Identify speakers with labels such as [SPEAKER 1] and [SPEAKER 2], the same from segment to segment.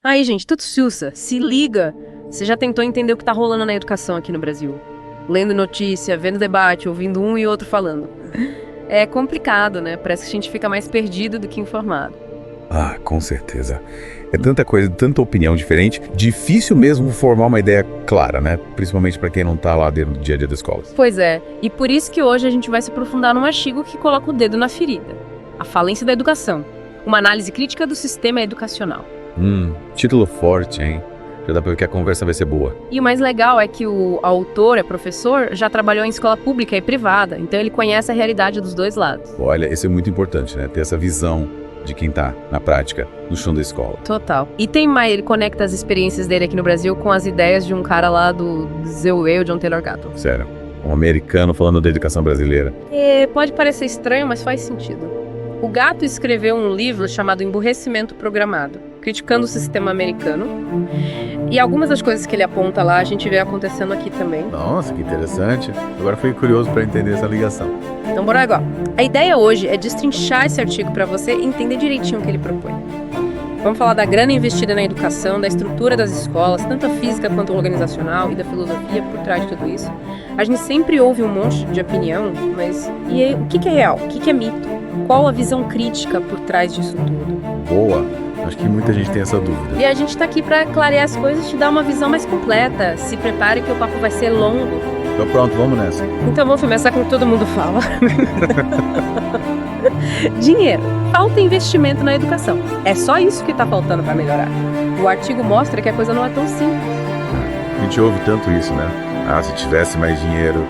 [SPEAKER 1] Aí, gente, tudo sussa, se liga. Você já tentou entender o que tá rolando na educação aqui no Brasil? Lendo notícia, vendo debate, ouvindo um e outro falando. É complicado, né? Parece que a gente fica mais perdido do que informado.
[SPEAKER 2] Ah, com certeza. É tanta coisa, tanta opinião diferente, difícil mesmo formar uma ideia clara, né? Principalmente para quem não tá lá dentro do dia a dia da escola.
[SPEAKER 1] Pois é, e por isso que hoje a gente vai se aprofundar num artigo que coloca o dedo na ferida. A falência da educação. Uma análise crítica do sistema educacional.
[SPEAKER 2] Título forte, hein? Já dá pra ver que a conversa vai ser boa.
[SPEAKER 1] E o mais legal é que o autor, professor, já trabalhou em escola pública e privada, então ele conhece a realidade dos dois lados.
[SPEAKER 2] Olha, isso é muito importante, né? Ter essa visão de quem tá, na prática, no chão da escola.
[SPEAKER 1] Total. E tem mais, ele conecta as experiências dele aqui no Brasil com as ideias de um cara lá do ZWE, o John Taylor Gatto.
[SPEAKER 2] Sério. Um americano falando da educação brasileira.
[SPEAKER 1] Pode parecer estranho, mas faz sentido. O Gatto escreveu um livro chamado Emburrecimento Programado, criticando o sistema americano. E algumas das coisas que ele aponta lá, a gente vê acontecendo aqui também.
[SPEAKER 2] Nossa, que interessante. Agora fui curioso para entender essa ligação.
[SPEAKER 1] Então, bora agora. A ideia hoje é destrinchar esse artigo para você entender direitinho o que ele propõe. Vamos falar da grana investida na educação, da estrutura das escolas, tanto a física quanto a organizacional, e da filosofia por trás de tudo isso. A gente sempre ouve um monte de opinião, mas e aí, o que é real? O que é mito? Qual a visão crítica por trás disso tudo?
[SPEAKER 2] Boa. Acho que muita gente tem essa dúvida.
[SPEAKER 1] E a gente tá aqui para clarear as coisas e te dar uma visão mais completa. Se prepare que o papo vai ser longo.
[SPEAKER 2] Tô pronto, vamos nessa.
[SPEAKER 1] Então vamos começar com o que todo mundo fala. Dinheiro. Falta investimento na educação. É só isso que tá faltando para melhorar. O artigo mostra que a coisa não é tão simples.
[SPEAKER 2] A gente ouve tanto isso, né? Ah, se tivesse mais dinheiro.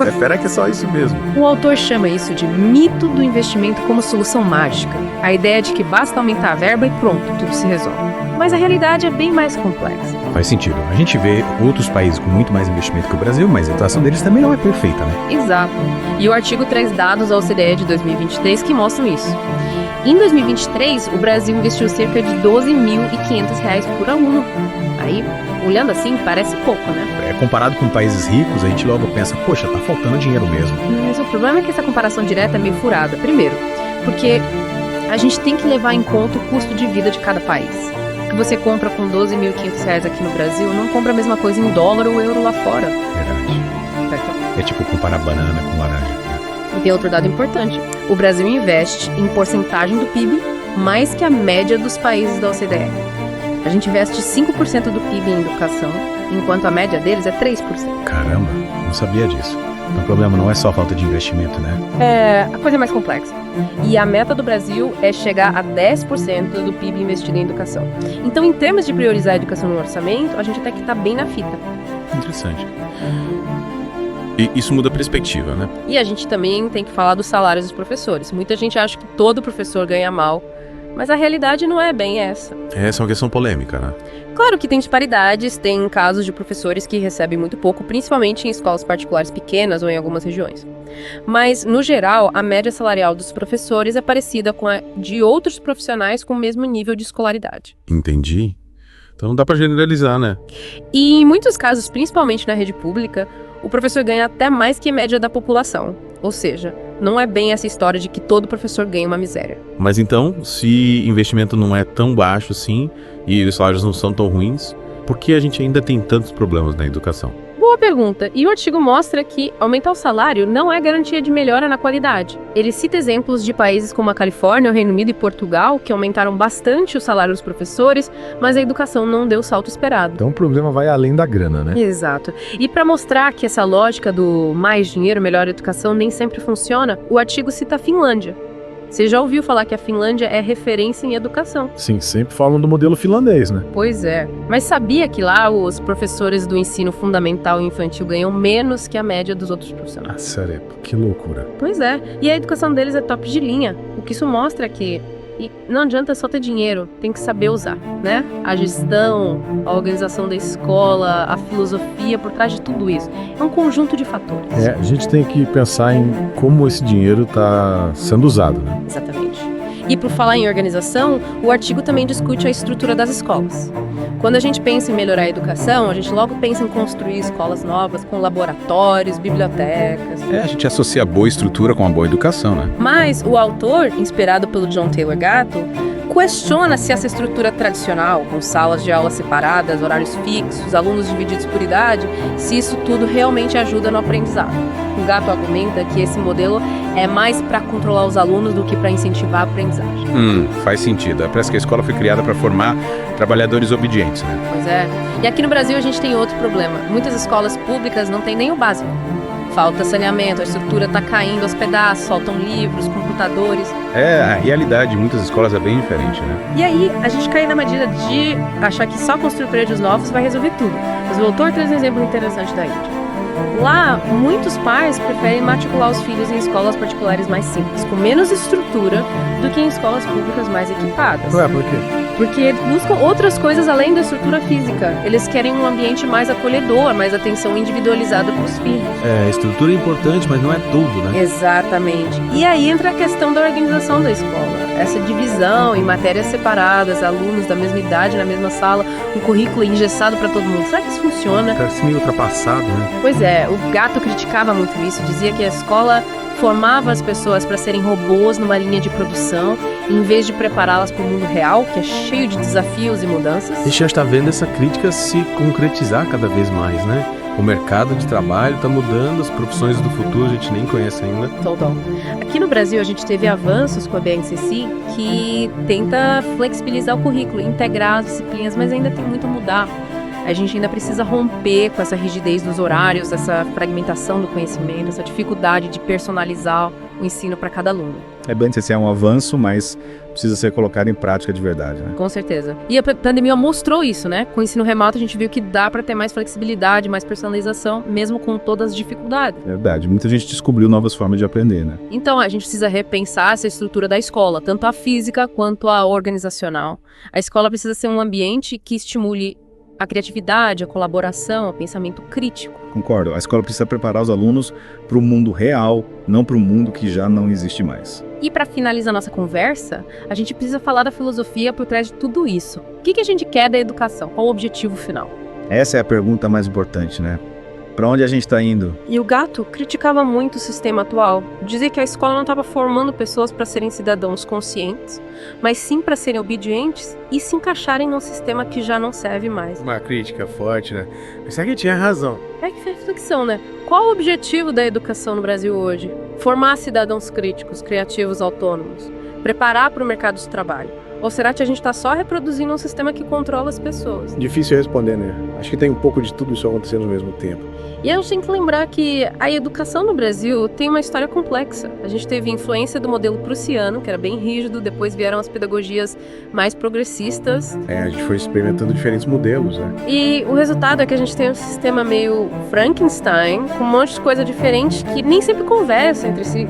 [SPEAKER 2] Espera que é só isso mesmo.
[SPEAKER 1] O autor chama isso de mito do investimento como solução mágica. A ideia de que basta aumentar a verba e pronto, tudo se resolve. Mas a realidade é bem mais complexa.
[SPEAKER 3] Faz sentido. A gente vê outros países com muito mais investimento que o Brasil, mas a situação deles também não é perfeita, né?
[SPEAKER 1] Exato. E o artigo traz dados da OCDE de 2023 que mostram isso. Em 2023, o Brasil investiu cerca de R$ 12.500 por aluno. Aí, olhando assim, parece pouco, né?
[SPEAKER 3] Comparado com países ricos, a gente logo pensa, poxa, tá faltando dinheiro mesmo.
[SPEAKER 1] Mas o problema é que essa comparação direta é meio furada. Primeiro, porque a gente tem que levar em conta o custo de vida de cada país. O que você compra com R$ 12.500 aqui no Brasil não compra a mesma coisa em dólar ou euro lá fora.
[SPEAKER 3] Verdade. É tipo comparar banana com laranja.
[SPEAKER 1] E tem outro dado importante. O Brasil investe em porcentagem do PIB mais que a média dos países da OCDE. A gente investe 5% do PIB em educação, enquanto a média deles é 3%.
[SPEAKER 3] Caramba, não sabia disso. Então o problema não é só falta de investimento, né?
[SPEAKER 1] A coisa é mais complexa. E a meta do Brasil é chegar a 10% do PIB investido em educação. Então, em termos de priorizar a educação no orçamento, a gente até que tá bem na fita.
[SPEAKER 4] Interessante. E isso muda a perspectiva, né?
[SPEAKER 1] E a gente também tem que falar dos salários dos professores. Muita gente acha que todo professor ganha mal, mas a realidade não é bem essa.
[SPEAKER 4] Essa é uma questão polêmica, né?
[SPEAKER 1] Claro que tem disparidades, tem casos de professores que recebem muito pouco, principalmente em escolas particulares pequenas ou em algumas regiões. Mas, no geral, a média salarial dos professores é parecida com a de outros profissionais com o mesmo nível de escolaridade.
[SPEAKER 4] Entendi. Então não dá pra generalizar, né?
[SPEAKER 1] E em muitos casos, principalmente na rede pública, o professor ganha até mais que a média da população. Ou seja, não é bem essa história de que todo professor ganha uma miséria.
[SPEAKER 4] Mas então, se investimento não é tão baixo assim, e os salários não são tão ruins, por que a gente ainda tem tantos problemas na educação?
[SPEAKER 1] Boa pergunta. E o artigo mostra que aumentar o salário não é garantia de melhora na qualidade. Ele cita exemplos de países como a Califórnia, o Reino Unido e Portugal, que aumentaram bastante o salário dos professores, mas a educação não deu o salto esperado.
[SPEAKER 3] Então o problema vai além da grana, né?
[SPEAKER 1] Exato. E para mostrar que essa lógica do mais dinheiro, melhor educação nem sempre funciona, o artigo cita a Finlândia. Você já ouviu falar que a Finlândia é referência em educação?
[SPEAKER 3] Sim, sempre falam do modelo finlandês, né?
[SPEAKER 1] Pois é. Mas sabia que lá os professores do ensino fundamental e infantil ganham menos que a média dos outros profissionais?
[SPEAKER 3] Ah, sério, que loucura.
[SPEAKER 1] Pois é. E a educação deles é top de linha. O que isso mostra é que não adianta só ter dinheiro, tem que saber usar, né? A gestão, a organização da escola, a filosofia por trás de tudo isso. É um conjunto de fatores.
[SPEAKER 3] A gente tem que pensar em como esse dinheiro está sendo usado, né?
[SPEAKER 1] Exatamente. E por falar em organização, o artigo também discute a estrutura das escolas. Quando a gente pensa em melhorar a educação, a gente logo pensa em construir escolas novas com laboratórios, bibliotecas.
[SPEAKER 2] A gente associa a boa estrutura com a boa educação, né?
[SPEAKER 1] Mas o autor, inspirado pelo John Taylor Gatto, questiona se essa estrutura tradicional, com salas de aula separadas, horários fixos, alunos divididos por idade, se isso tudo realmente ajuda no aprendizado. O Gatto argumenta que esse modelo é mais para controlar os alunos do que para incentivar a aprendizagem.
[SPEAKER 3] Faz sentido. Parece que a escola foi criada para formar trabalhadores obedientes, né?
[SPEAKER 1] Pois é. E aqui no Brasil a gente tem outro problema. Muitas escolas públicas não têm nem o básico. Falta saneamento, a estrutura está caindo aos pedaços, faltam livros, computadores.
[SPEAKER 3] A realidade de muitas escolas é bem diferente, né?
[SPEAKER 1] E aí, a gente cai na medida de achar que só construir prédios novos vai resolver tudo. Mas o autor traz um exemplo interessante da Índia. Lá, muitos pais preferem matricular os filhos em escolas particulares mais simples, com menos estrutura do que em escolas públicas mais equipadas.
[SPEAKER 3] Ué, por quê?
[SPEAKER 1] Porque eles buscam outras coisas além da estrutura física. Eles querem um ambiente mais acolhedor, mais atenção individualizada para os filhos.
[SPEAKER 3] A estrutura é importante, mas não é tudo, né?
[SPEAKER 1] Exatamente. E aí entra a questão da organização da escola. Essa divisão em matérias separadas, alunos da mesma idade na mesma sala, um currículo engessado para todo mundo. Será que isso funciona?
[SPEAKER 3] Parece meio ultrapassado, né?
[SPEAKER 1] Pois é, o Gatto criticava muito isso, dizia que a escola formava as pessoas para serem robôs numa linha de produção, em vez de prepará-las para o mundo real, que é cheio de desafios e mudanças.
[SPEAKER 3] A gente já está vendo essa crítica se concretizar cada vez mais, né? O mercado de trabalho está mudando, as profissões do futuro a gente nem conhece ainda.
[SPEAKER 1] Total. Aqui no Brasil a gente teve avanços com a BNCC que tenta flexibilizar o currículo, integrar as disciplinas, mas ainda tem muito a mudar. A gente ainda precisa romper com essa rigidez dos horários, essa fragmentação do conhecimento, essa dificuldade de personalizar o ensino para cada aluno.
[SPEAKER 5] A BNCC é um avanço, mas precisa ser colocado em prática de verdade, né?
[SPEAKER 1] Com certeza. E a pandemia mostrou isso, né? Com o ensino remoto a gente viu que dá para ter mais flexibilidade, mais personalização, mesmo com todas as dificuldades.
[SPEAKER 5] Verdade. Muita gente descobriu novas formas de aprender, né?
[SPEAKER 1] Então a gente precisa repensar essa estrutura da escola, tanto a física quanto a organizacional. A escola precisa ser um ambiente que estimule a criatividade, a colaboração, o pensamento crítico.
[SPEAKER 5] Concordo. A escola precisa preparar os alunos para o mundo real, não para o mundo que já não existe mais.
[SPEAKER 1] E para finalizar nossa conversa, a gente precisa falar da filosofia por trás de tudo isso. O que a gente quer da educação? Qual o objetivo final?
[SPEAKER 5] Essa é a pergunta mais importante, né? Para onde a gente está indo?
[SPEAKER 1] E o Gatto criticava muito o sistema atual. Dizia que a escola não estava formando pessoas para serem cidadãos conscientes, mas sim para serem obedientes e se encaixarem num sistema que já não serve mais.
[SPEAKER 4] Uma crítica forte, né? Mas será que tinha razão?
[SPEAKER 1] É que reflexão, né? Qual o objetivo da educação no Brasil hoje? Formar cidadãos críticos, criativos, autônomos. Preparar para o mercado de trabalho. Ou será que a gente está só reproduzindo um sistema que controla as pessoas?
[SPEAKER 6] Difícil responder, né? Acho que tem um pouco de tudo isso acontecendo ao mesmo tempo.
[SPEAKER 1] E a gente tem que lembrar que a educação no Brasil tem uma história complexa. A gente teve influência do modelo prussiano, que era bem rígido, depois vieram as pedagogias mais progressistas.
[SPEAKER 6] A gente foi experimentando diferentes modelos, né?
[SPEAKER 1] E o resultado é que a gente tem um sistema meio Frankenstein, com um monte de coisa diferente que nem sempre conversa entre si.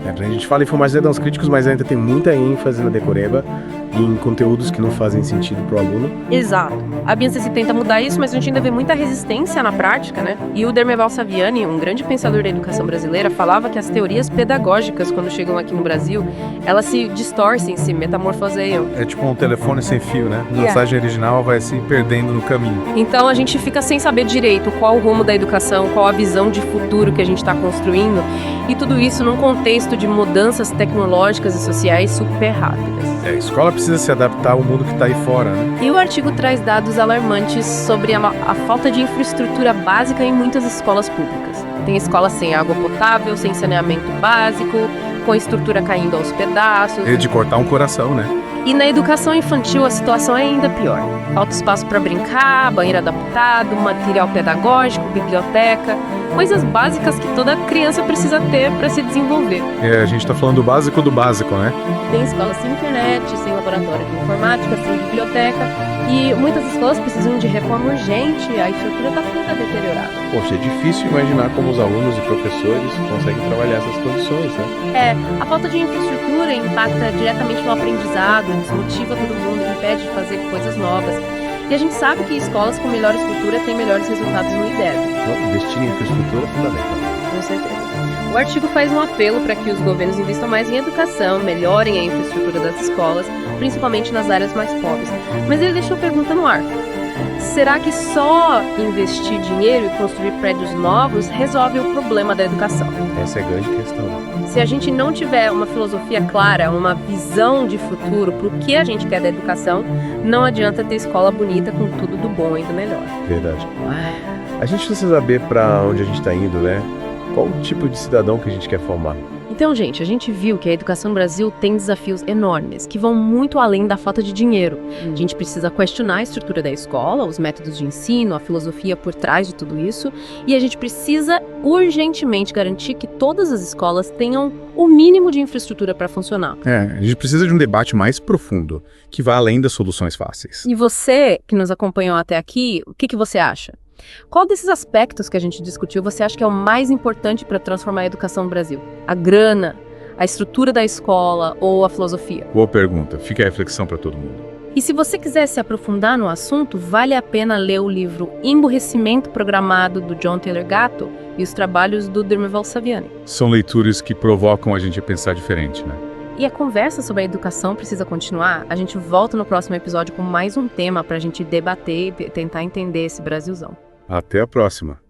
[SPEAKER 6] A gente fala em formar cidadãos críticos, mas ainda tem muita ênfase na decoreba e em conteúdos que não fazem sentido para o aluno.
[SPEAKER 1] Exato. A BNCC tenta mudar isso, mas a gente ainda vê muita resistência na prática, né? E o Dermeval Saviani, um grande pensador da educação brasileira, falava que as teorias pedagógicas, quando chegam aqui no Brasil, elas se distorcem, se metamorfoseiam.
[SPEAKER 7] É tipo um telefone sem fio, né? A mensagem original vai se perdendo no caminho.
[SPEAKER 1] Então a gente fica sem saber direito qual o rumo da educação, qual a visão de futuro que a gente está construindo, e tudo isso num contexto de mudanças tecnológicas e sociais super rápidas.
[SPEAKER 7] A escola precisa se adaptar ao mundo que está aí fora, né?
[SPEAKER 1] E o artigo traz dados alarmantes sobre a falta de infraestrutura básica em muitas escolas públicas. Tem escolas sem água potável, sem saneamento básico, com a estrutura caindo aos pedaços.
[SPEAKER 7] É de cortar um coração, né?
[SPEAKER 1] E na educação infantil a situação é ainda pior. Falta espaço para brincar, banheiro adaptado, material pedagógico, biblioteca, coisas básicas que toda criança precisa ter para se desenvolver.
[SPEAKER 7] A gente está falando do básico, né?
[SPEAKER 1] Tem escolas sem internet, sem laboratório de informática, sem biblioteca, e muitas escolas precisam de reforma urgente, a estrutura está toda deteriorada.
[SPEAKER 6] Poxa, é difícil imaginar como os alunos e professores conseguem trabalhar essas condições, né?
[SPEAKER 1] A falta de infraestrutura impacta diretamente no aprendizado, desmotiva todo mundo, impede de fazer coisas novas. E a gente sabe que escolas com melhor estrutura têm melhores resultados no IDEB.
[SPEAKER 6] Investir em infraestrutura é fundamental.
[SPEAKER 1] Com certeza. O artigo faz um apelo para que os governos invistam mais em educação, melhorem a infraestrutura das escolas, principalmente nas áreas mais pobres. Mas ele deixa uma pergunta no ar. será que só investir dinheiro e construir prédios novos resolve o problema da educação?
[SPEAKER 3] Essa é a grande questão.
[SPEAKER 1] Se a gente não tiver uma filosofia clara, uma visão de futuro para o que a gente quer da educação, não adianta ter escola bonita com tudo do bom e do melhor.
[SPEAKER 3] Verdade. A gente precisa saber para onde a gente está indo, né? Qual o tipo de cidadão que a gente quer formar?
[SPEAKER 1] Então, gente, a gente viu que a educação no Brasil tem desafios enormes, que vão muito além da falta de dinheiro. A gente precisa questionar a estrutura da escola, os métodos de ensino, a filosofia por trás de tudo isso, e a gente precisa urgentemente garantir que todas as escolas tenham o mínimo de infraestrutura para funcionar.
[SPEAKER 5] A gente precisa de um debate mais profundo, que vá além das soluções fáceis.
[SPEAKER 1] E você, que nos acompanhou até aqui, o que você acha? Qual desses aspectos que a gente discutiu você acha que é o mais importante para transformar a educação no Brasil? A grana, a estrutura da escola ou a filosofia?
[SPEAKER 5] Boa pergunta. Fica a reflexão para todo mundo.
[SPEAKER 1] E se você quiser se aprofundar no assunto, vale a pena ler o livro Emburrecimento Programado, do John Taylor Gatto, e os trabalhos do Dirleval Saviani.
[SPEAKER 5] São leituras que provocam a gente a pensar diferente, né?
[SPEAKER 1] E a conversa sobre a educação precisa continuar. A gente volta no próximo episódio com mais um tema para a gente debater e tentar entender esse Brasilzão.
[SPEAKER 5] Até a próxima.